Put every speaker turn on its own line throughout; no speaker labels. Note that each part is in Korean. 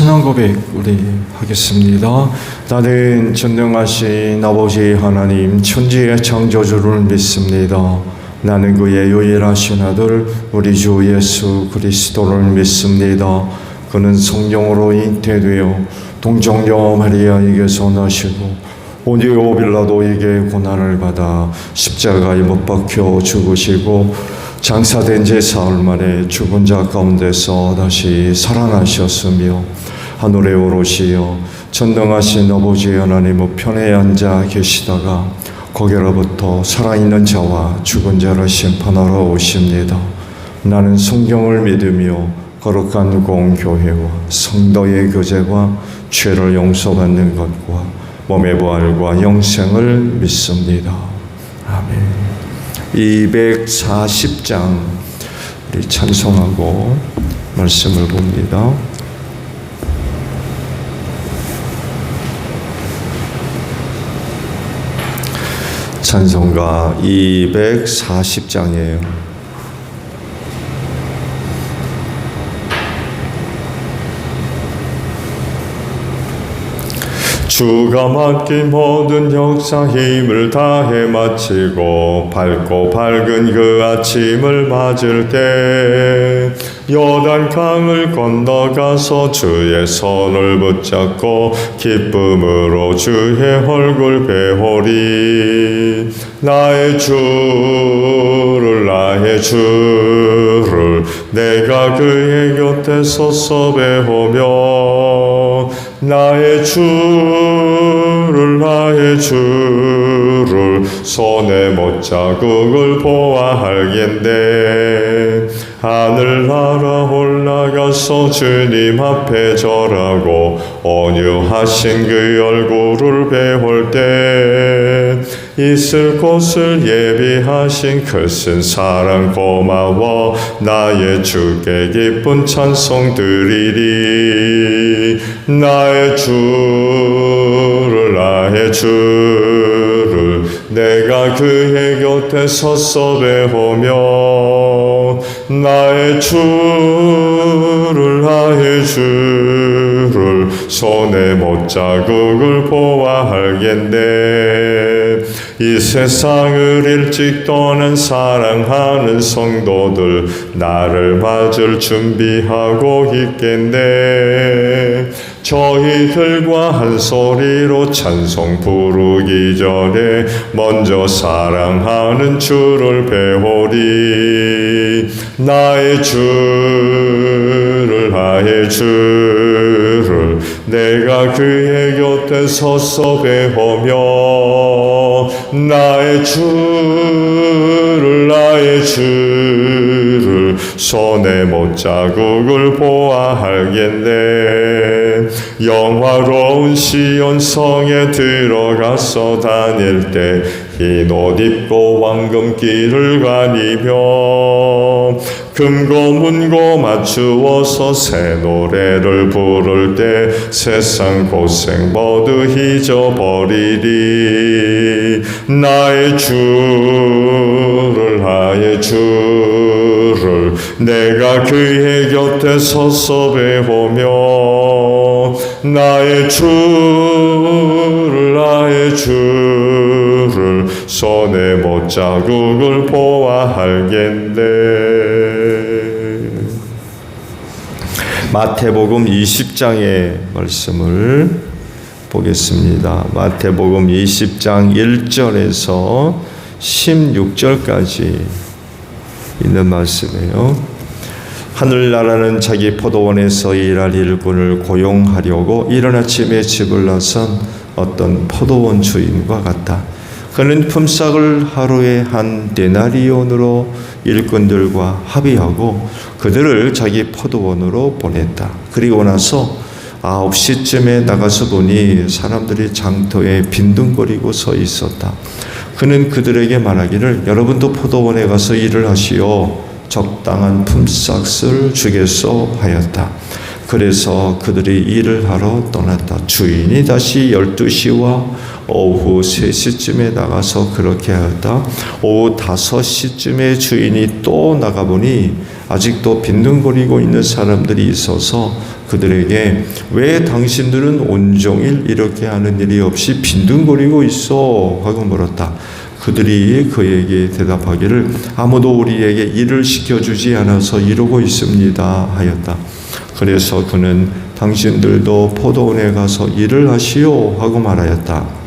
신앙 고백 우리 하겠습니다. 나는 전능하신 아버지 하나님 천지의 창조주를 믿습니다. 나는 그의 유일하신 아들 우리 주 예수 그리스도를 믿습니다. 그는 성령으로 잉태되어 동정녀 마리아에게서 나시고 본디오 빌라도에게 고난을 받아 십자가에 못 박혀 죽으시고 장사된 지 사흘 만에 죽은 자 가운데서 다시 살아나셨으며 하늘에 오르시어 전능하신 아버지 하나님 우편에 앉아 계시다가 거기로부터 살아있는 자와 죽은 자를 심판하러 오십니다. 나는 성경을 믿으며 거룩한 공교회와 성도의 교제와 죄를 용서받는 것과 몸의 부활과 영생을 믿습니다. 아멘. 240장 우리 찬송하고 말씀을 봅니다. 찬송가 240장이에요. 주가 맡긴 모든 역사 힘을 다해 마치고 밝고 밝은 그 아침을 맞을 때 요단강을 건너가서 주의 손을 붙잡고 기쁨으로 주의 얼굴 배우리. 나의 주를 내가 그의 곁에 서서 배우며 나의 주를 손에 못자국을 보아하겠네. 하늘나라 올라가서 주님 앞에 절하고 온유하신 그 얼굴을 배울 때 있을 곳을 예비하신 크신 사랑 고마워 나의 주께 기쁜 찬송 드리리. 나의 주를 내가 그의 곁에 서서 배우며 나의 주를 손에 못자국을 보아하겠네. 이 세상을 일찍 떠난 사랑하는 성도들 나를 맞을 준비하고 있겠네. 저희들과 한 소리로 찬송 부르기 전에 먼저 사랑하는 주를 배우리. 나의 주를 내가 그의 곁에 서서 배우며 나의 주를 손에 못자국을 보아하겠네. 영화로운 시온 성에 들어가서 다닐 때 흰 옷 입고 황금길을 가리며 금고문고 맞추어서 새 노래를 부를 때 세상 고생 모두 잊어버리리. 나의 주를 내가 그의 곁에 서서 배우며 나의 주를 손에 못자국을 보아하겠네. 마태복음 20장의 말씀을 보겠습니다. 마태복음 20장 1절에서 16절까지 있는 말씀이에요. 하늘나라는 자기 포도원에서 일할 일꾼을 고용하려고 이른 아침에 집을 나선 어떤 포도원 주인과 같다. 그는 품삯을 하루에 한 데나리온으로 일꾼들과 합의하고 그들을 자기 포도원으로 보냈다. 그리고 나서 9시쯤에 나가서 보니 사람들이 장터에 빈둥거리고 서 있었다. 그는 그들에게 말하기를 여러분도 포도원에 가서 일을 하시오. 적당한 품삯을 주겠소 하였다. 그래서 그들이 일을 하러 떠났다. 주인이 다시 12시와 오후 3시쯤에 나가서 그렇게 하였다. 오후 5시쯤에 주인이 또 나가보니 아직도 빈둥거리고 있는 사람들이 있어서 그들에게 왜 당신들은 온종일 이렇게 하는 일이 없이 빈둥거리고 있어? 하고 물었다. 그들이 그에게 대답하기를 아무도 우리에게 일을 시켜주지 않아서 이러고 있습니다 하였다. 그래서 그는 당신들도 포도원에 가서 일을 하시오 하고 말하였다.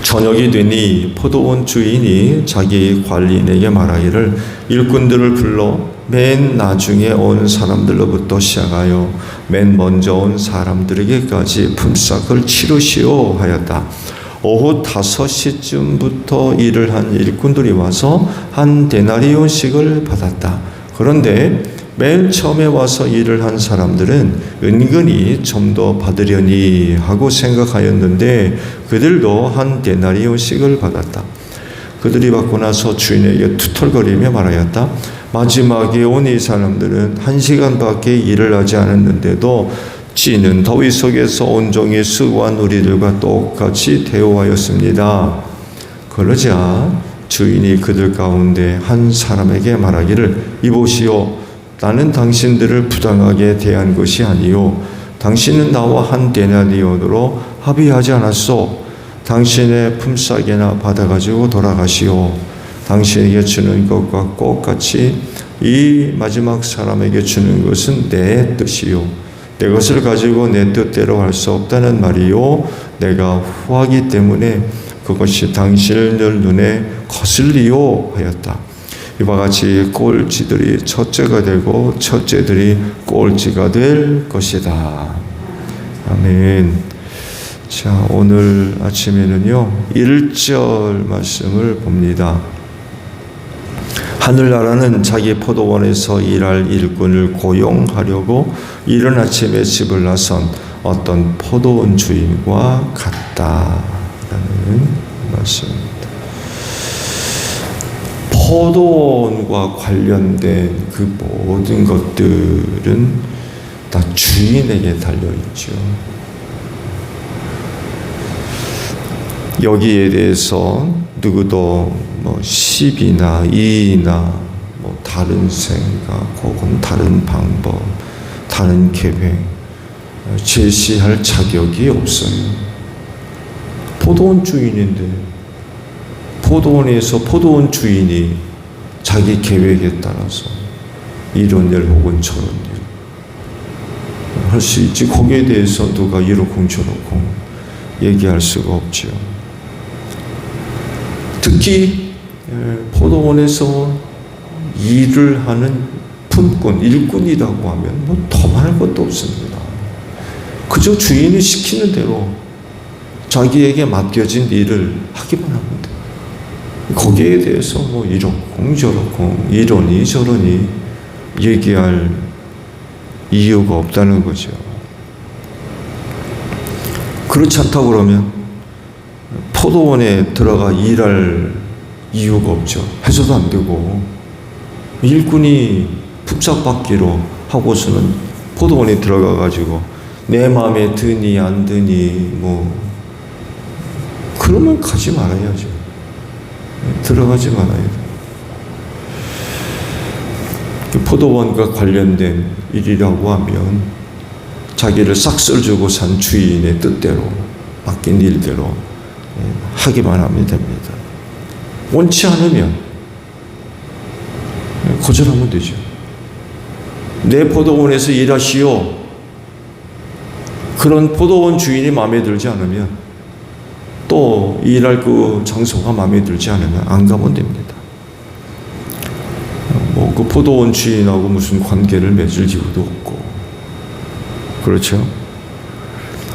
저녁이 되니 포도원 주인이 자기 관리인에게 말하기를 일꾼들을 불러 맨 나중에 온 사람들로부터 시작하여 맨 먼저 온 사람들에게까지 품삯을 치르시오 하였다. 오후 5시쯤부터 일을 한 일꾼들이 와서 한 데나리온씩을 받았다. 그런데 맨 처음에 와서 일을 한 사람들은 은근히 좀 더 받으려니 하고 생각하였는데 그들도 한 데나리온씩을 받았다. 그들이 받고 나서 주인에게 투덜거리며 말하였다. 마지막에 온 이 사람들은 1시간밖에 일을 하지 않았는데도 찌는 더위 속에서 온종일 수고한 우리들과 똑같이 대우하였습니다. 그러자 주인이 그들 가운데 한 사람에게 말하기를 이보시오. 나는 당신들을 부당하게 대한 것이 아니요 당신은 나와 한 데나리온으로 합의하지 않았소. 당신의 품삯이나 받아가지고 돌아가시오. 당신에게 주는 것과 똑같이 이 마지막 사람에게 주는 것은 내 뜻이요 내 것을 가지고 내 뜻대로 할 수 없다는 말이요 내가 후하기 때문에 그것이 당신들 눈에 거슬리요 하였다. 이와 같이 꼴찌들이 첫째가 되고 첫째들이 꼴찌가 될 것이다. 아멘. 자, 오늘 아침에는요 1절 말씀을 봅니다. 하늘나라는 자기 포도원에서 일할 일꾼을 고용하려고 이른 아침에 집을 나선 어떤 포도원 주인과 같다라는 말씀입니다. 포도원과 관련된 그 모든 것들은 다 주인에게 달려있죠. 여기에 대해서 누구도 시비나 이의나 다른 생각 혹은 다른 방법, 다른 계획 제시할 자격이 없어요. 포도원 주인인데 포도원에서 포도원 주인이 자기 계획에 따라서 이런 일 혹은 저런 일 할 수 있지 거기에 대해서 누가 이렇고 저렇고 얘기할 수가 없죠. 특히 포도원에서 일을 하는 품꾼, 일꾼이라고 하면 더 말할 것도 없습니다. 그저 주인이 시키는 대로 자기에게 맡겨진 일을 하기만 하면 돼요. 거기에 대해서 이렇고 저렇고 이러니 저러니 얘기할 이유가 없다는 거죠. 그렇지 않다고 그러면 포도원에 들어가 일할 이유가 없죠. 해서도 안 되고 일꾼이 품삯받기로 하고서는 포도원에 들어가 가지고 내 마음에 드니 안 드니 그러면 가지 말아야죠. 들어가지 말아야 돼요. 포도원과 관련된 일이라고 하면 자기를 싹쓸 주고 산 주인의 뜻대로 맡긴 일대로 하기만 하면 됩니다. 원치 않으면 거절하면 되죠. 내 포도원에서 일하시오. 그런 포도원 주인이 마음에 들지 않으면 또 일할 그 장소가 마음에 들지 않으면 안 가면 됩니다. 그 포도원 주인하고 무슨 관계를 맺을 이유도 없고 그렇죠.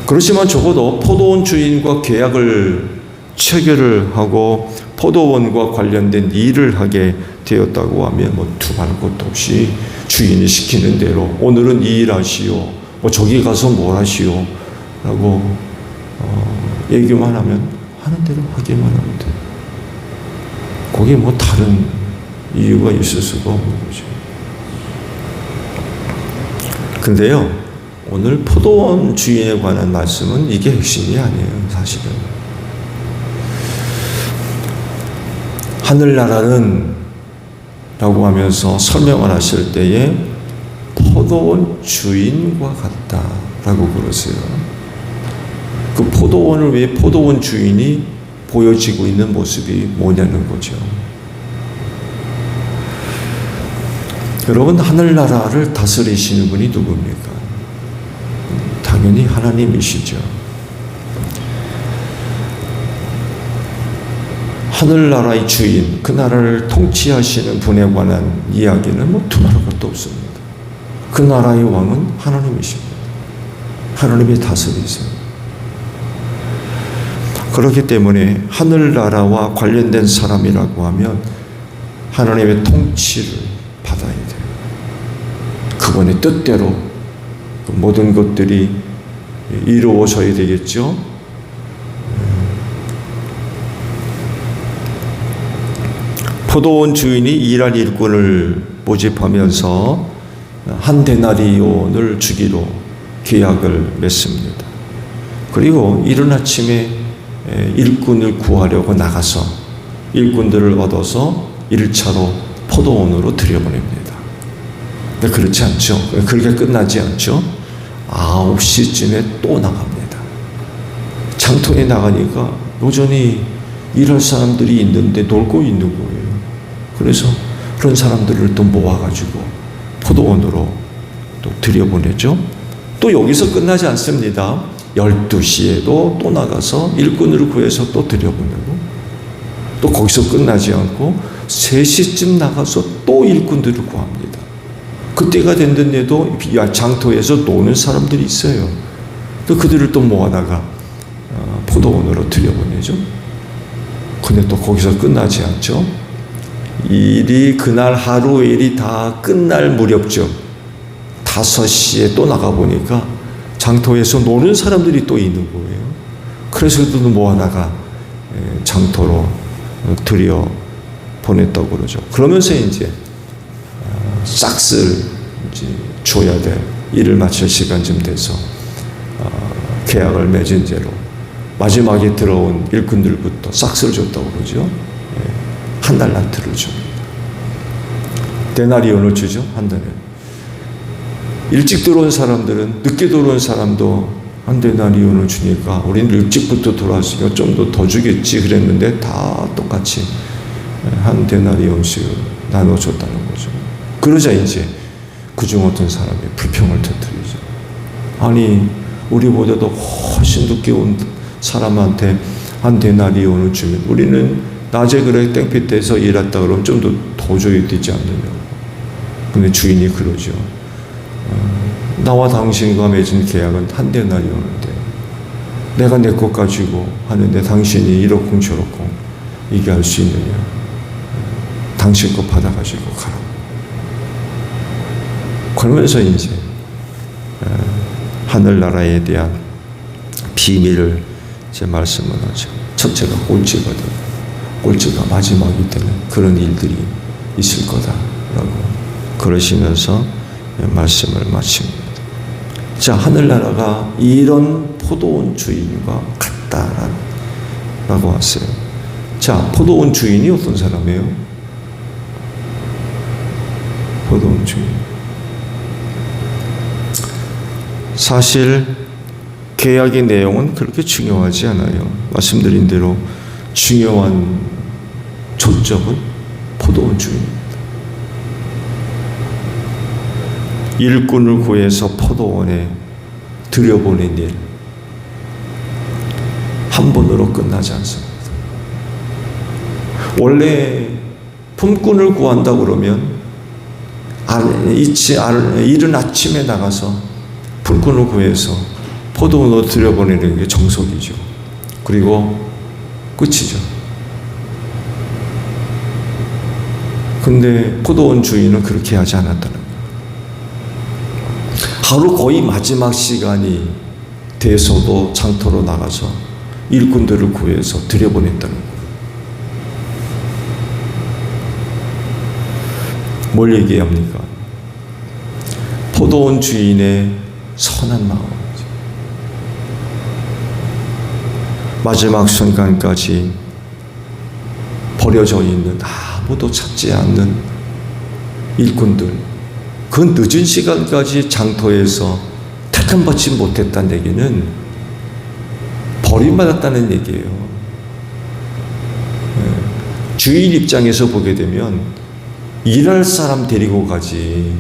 그렇지만 적어도 포도원 주인과 계약을 체결을 하고 포도원과 관련된 일을 하게 되었다고 하면 두말 것도 없이 주인이 시키는 대로 오늘은 이 일 하시오, 저기 가서 뭘 하시오 라고 얘기만 하면 하는 대로 하기만 하면 돼요. 거기에 다른 이유가 있을 수가 없는 거죠. 근데요, 오늘 포도원 주인에 관한 말씀은 이게 핵심이 아니에요, 사실은. 하늘나라는 라고 하면서 설명을 하실 때에 포도원 주인과 같다라고 그러세요. 그 포도원을 왜 포도원 주인이 보여지고 있는 모습이 뭐냐는 거죠. 여러분, 하늘나라를 다스리시는 분이 누굽니까? 당연히 하나님이시죠. 하늘나라의 주인, 그 나라를 통치하시는 분에 관한 이야기는 뭐 두말할 것도 없습니다. 그 나라의 왕은 하나님이십니다. 하나님이 다스리세요. 그렇기 때문에 하늘나라와 관련된 사람이라고 하면 하나님의 통치를 받아야 돼요. 그분의 뜻대로 모든 것들이 이루어져야 되겠죠. 포도원 주인이 일할 일꾼을 모집하면서 한 데나리온을 주기로 계약을 맺습니다. 그리고 이른 아침에 일꾼을 구하려고 나가서 일꾼들을 얻어서 1차로 포도원으로 들여보냅니다. 근데 그렇지 않죠. 그렇게 끝나지 않죠. 9시쯤에 또 나갑니다. 장터에 나가니까 여전히 일할 사람들이 있는데 놀고 있는 거예요. 그래서 그런 사람들을 또 모아가지고 포도원으로 또 들여보내죠. 또 여기서 끝나지 않습니다. 12시에도 또 나가서 일꾼을 구해서 또 들여보내고, 또 거기서 끝나지 않고 3시쯤 나가서 또 일꾼들을 구합니다. 그때가 됐는데도 장터에서 노는 사람들이 있어요. 또 그들을 또 모아다가 포도원으로 들여보내죠. 근데 또 거기서 끝나지 않죠. 일이 그날 하루 일이 다 끝날 무렵쯤 5시에 또 나가보니까 장터에서 노는 사람들이 또 있는 거예요. 그래서 그들도 모아다가 장터로 들여 보냈다고 그러죠. 그러면서 이제 싹쓸 이제 줘야 될 일을 마칠 시간쯤 돼서 계약을 맺은 죄로 마지막에 들어온 일꾼들부터 싹쓸 줬다고 그러죠. 한 달란트를 줍니다. 데나리온을 주죠. 한 달에. 일찍 들어온 사람들은 늦게 들어온 사람도 한 데나리온을 주니까 우리는 일찍부터 들어왔으니까 좀 더 주겠지 그랬는데 다 똑같이 한 데나리온씩 나눠줬다는 거죠. 그러자 이제 그중 어떤 사람이 불평을 터뜨리죠. 아니, 우리보다도 훨씬 늦게 온 사람한테 한 데나리온을 주면 우리는 낮에 그래 땡볕 때서 일했다 그러면 좀 더 줘야 되지 않느냐고. 근데 주인이 그러죠. 나와 당신과 맺은 계약은 한 데나리온인데 내가 내 것 가지고 하는데 당신이 이렇쿵 저렇쿵 이게 할 수 있느냐. 당신 거 받아가지고 가라. 그러면서 이제 하늘나라에 대한 비밀을 이제 말씀을 하죠. 첫째가 꼴찌거든. 꼴찌가 마지막이 되는 그런 일들이 있을 거다라고 그러시면서 말씀을 마칩니다. 자, 하늘나라가 이런 포도원 주인과 같다라고 하세요. 자, 포도원 주인이 어떤 사람이에요? 포도원 주인. 사실 계약의 내용은 그렇게 중요하지 않아요. 말씀드린 대로 중요한 초점은 포도원 주인입니다. 일꾼을 구해서 포도원에 들여보낸 일 한 번으로 끝나지 않습니다. 원래 품꾼을 구한다 그러면 이른 아침에 나가서 품꾼을 구해서 포도원으로 들여보내는 게 정석이죠. 그리고 끝이죠. 근데 포도원 주인은 그렇게 하지 않았다는 거예요. 하루 거의 마지막 시간이 돼서도 장터로 나가서 일꾼들을 구해서 들여보냈다는 거예요. 뭘 얘기합니까? 포도원 주인의 선한 마음. 마지막 순간까지 버려져 있는 아무도 찾지 않는 일꾼들, 그 늦은 시간까지 장터에서 택함받지 못했다는 얘기는 버림받았다는 얘기예요. 주인 입장에서 보게 되면 일할 사람 데리고 가지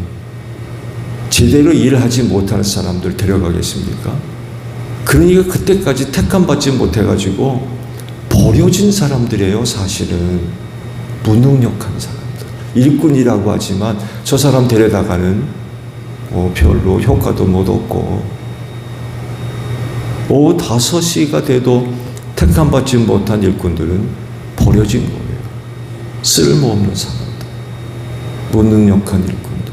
제대로 일하지 못하는 사람들 데려가겠습니까? 그러니까 그때까지 택함받지 못해가지고 버려진 사람들이에요. 사실은 무능력한 사람들. 일꾼이라고 하지만 저 사람 데려다가는 별로 효과도 못 얻고 오후 5시가 돼도 택함받지 못한 일꾼들은 버려진 거예요. 쓸모없는 사람들, 무능력한 일꾼들.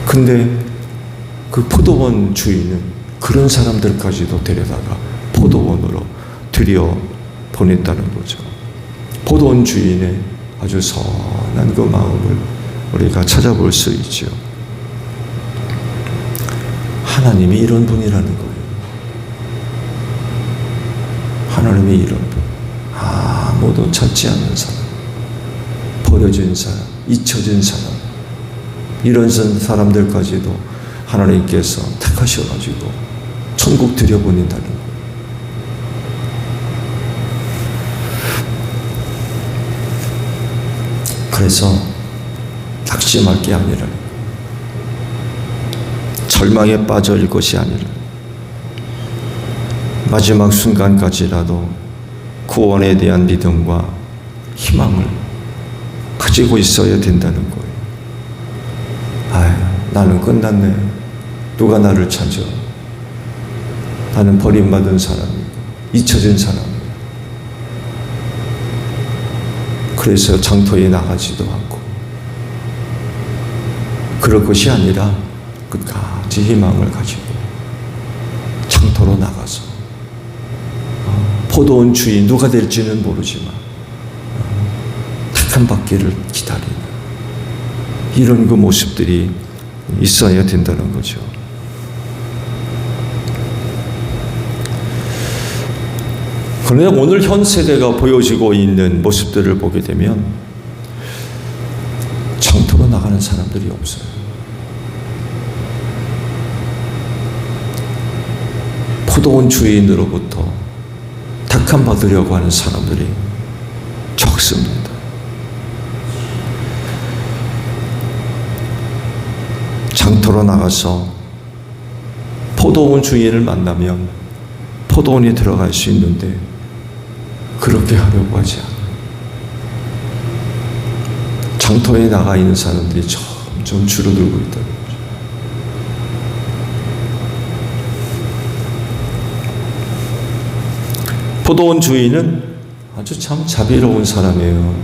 근데 그 포도원 주인은 그런 사람들까지도 데려다가 포도원으로 들여 보냈다는 거죠. 포도원 주인의 아주 선한 그 마음을 우리가 찾아볼 수 있죠. 하나님이 이런 분이라는 거예요. 하나님이 이런 분. 아무도 찾지 않는 사람, 버려진 사람, 잊혀진 사람, 이런 사람들까지도 하나님께서 택하셔가지고 천국 들여보낸다는 거예요. 그래서 낙심할 게 아니라, 절망에 빠질 것이 아니라, 마지막 순간까지라도 구원에 대한 믿음과 희망을 가지고 있어야 된다는 거예요. 나는 끝났네. 누가 나를 찾아. 나는 버림받은 사람이고 잊혀진 사람이고. 그래서 장터에 나가지도 않고. 그럴 것이 아니라 끝까지 희망을 가지고 장터로 나가서 포도원 주인 누가 될지는 모르지만 택함받기를 기다리는 이런 그 모습들이 있어야 된다는 거죠. 그런데 오늘 현 세대가 보여지고 있는 모습들을 보게 되면 장터로 나가는 사람들이 없어요. 포도원 주인으로부터 택함받으려고 하는 사람들이 적습니다. 장터로 나가서 포도원 주인을 만나면 포도원에 들어갈 수 있는데 그렇게 하려고 하지 않아요. 장터에 나가 있는 사람들이 점점 줄어들고 있다는 거죠. 포도원 주인은 아주 참 자비로운 사람이에요.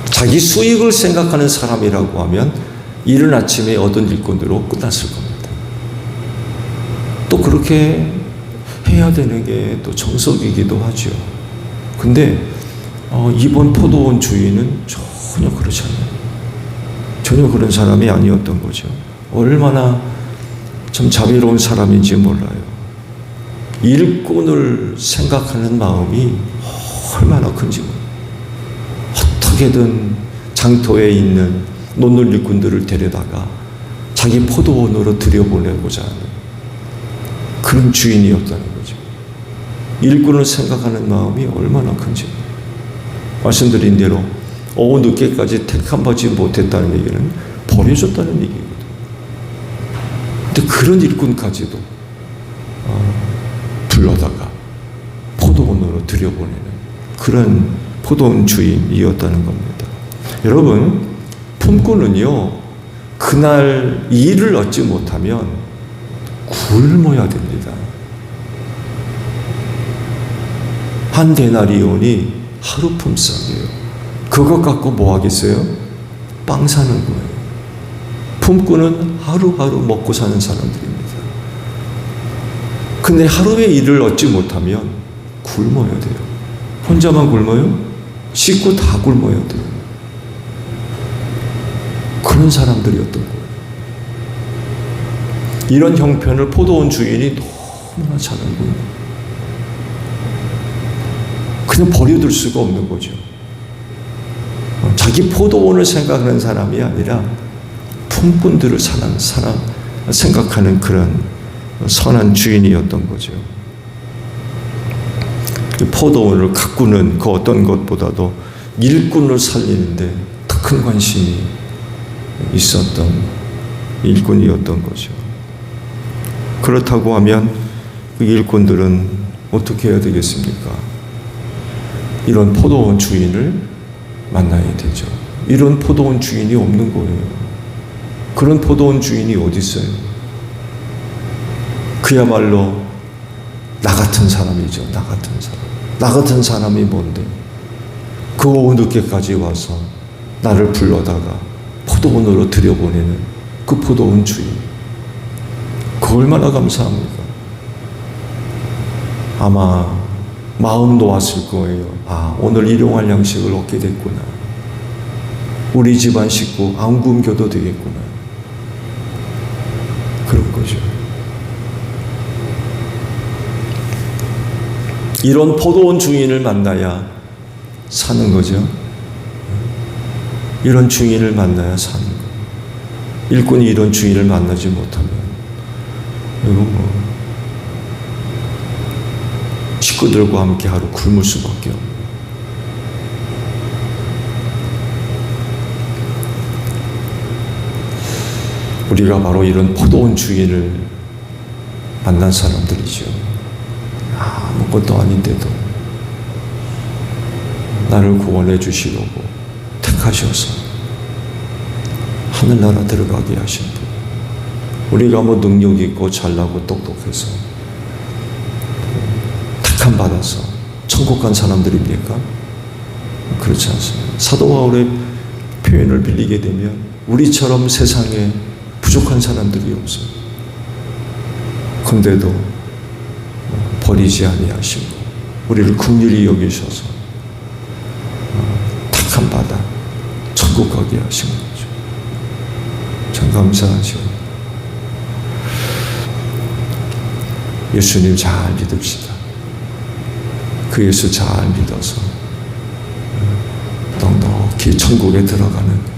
자기 수익을 생각하는 사람이라고 하면 이른 아침에 얻은 일꾼으로 끝났을 겁니다. 또 그렇게 해야 되는 게 또 정석이기도 하죠. 근데 이번 포도원 주인은 전혀 그렇지 않아요. 전혀 그런 사람이 아니었던 거죠. 얼마나 참 자비로운 사람인지 몰라요. 일꾼을 생각하는 마음이 얼마나 큰지 어떻게든 장터에 있는 노는 일꾼들을 데려다가 자기 포도원으로 들여보내고자 하는 그런 주인이었다는 거죠. 일꾼을 생각하는 마음이 얼마나 큰지. 말씀드린 대로 오후 늦게까지 택함받지 못했다는 얘기는 버려졌다는 얘기거든요. 근데 그런 일꾼까지도 불러다가 포도원으로 들여보내는 그런 포도원 주인이었다는 겁니다. 여러분, 품꾼은요, 그날 일을 얻지 못하면 굶어야 됩니다. 한 데나리온이 하루 품삯이에요. 그것 갖고 뭐 하겠어요? 빵 사는 거예요. 품꾼은 하루하루 먹고 사는 사람들입니다. 근데 하루의 일을 얻지 못하면 굶어야 돼요. 혼자만 굶어요? 식구 다 굶어야 돼요. 그런 사람들이었던 거예요. 이런 형편을 포도원 주인이 너무나 잘 알고 있는 거예요. 그냥 버려둘 수가 없는 거죠. 자기 포도원을 생각하는 사람이 아니라 품꾼들을 생각하는 그런 선한 주인이었던 거죠. 포도원을 가꾸는 그 어떤 것보다도 일꾼을 살리는데 더 큰 관심이 있었던 일꾼이었던 거죠. 그렇다고 하면 그 일꾼들은 어떻게 해야 되겠습니까? 이런 포도원 주인을 만나야 되죠. 이런 포도원 주인이 없는 거예요. 그런 포도원 주인이 어디 있어요? 그야말로 나 같은 사람이죠. 나 같은 사람. 나 같은 사람이 뭔데? 그 오후 늦게까지 와서 나를 불러다가 포도원으로 들여보내는 그 포도원 주인. 그 얼마나 감사합니까? 아마 마음 놓았을 거예요. 아, 오늘 일용할 양식을 얻게 됐구나. 우리 집안 식구 안 굶겨도 되겠구나. 그런 거죠. 이런 포도원 주인을 만나야 사는 거죠. 이런 주인을 만나야 사는 거예요. 일꾼이 이런 주인을 만나지 못하면 이건 식구들과 함께 하루 굶을 수밖에 없는. 우리가 바로 이런 포도원 주인을 만난 사람들이죠. 아무것도 아닌데도 나를 구원해 주시려고 택하셔서 하늘나라 들어가게 하신 분. 우리가 능력 있고 잘나고 똑똑해서 택함 받아서 천국 간 사람들입니까? 그렇지 않습니다. 사도 바울의 표현을 빌리게 되면 우리처럼 세상에 부족한 사람들이 없어요. 근데도 버리지 아니하시고 우리를 긍휼히 여기셔서 택함 받아 천국 가게 하신 거죠. 참 감사하죠. 예수님 잘 믿읍시다. 그 예수 잘 믿어서 넉넉히 천국에 들어가는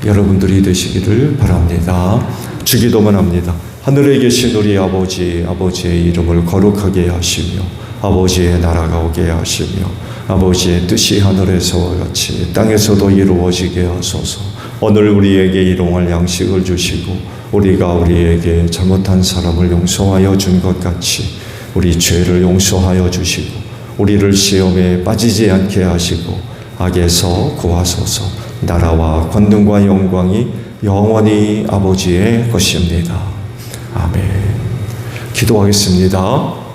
여러분들이 되시기를 바랍니다. 주기도만 합니다. 하늘에 계신 우리 아버지, 아버지의 이름을 거룩하게 하시며 아버지의 나라가 오게 하시며 아버지의 뜻이 하늘에서와 같이 땅에서도 이루어지게 하소서. 오늘 우리에게 일용할 양식을 주시고 우리가 우리에게 잘못한 사람을 용서하여 준 것 같이 우리 죄를 용서하여 주시고 우리를 시험에 빠지지 않게 하시고 악에서 구하소서. 나라와 권능과 영광이 영원히 아버지의 것입니다. 아멘. 기도하겠습니다.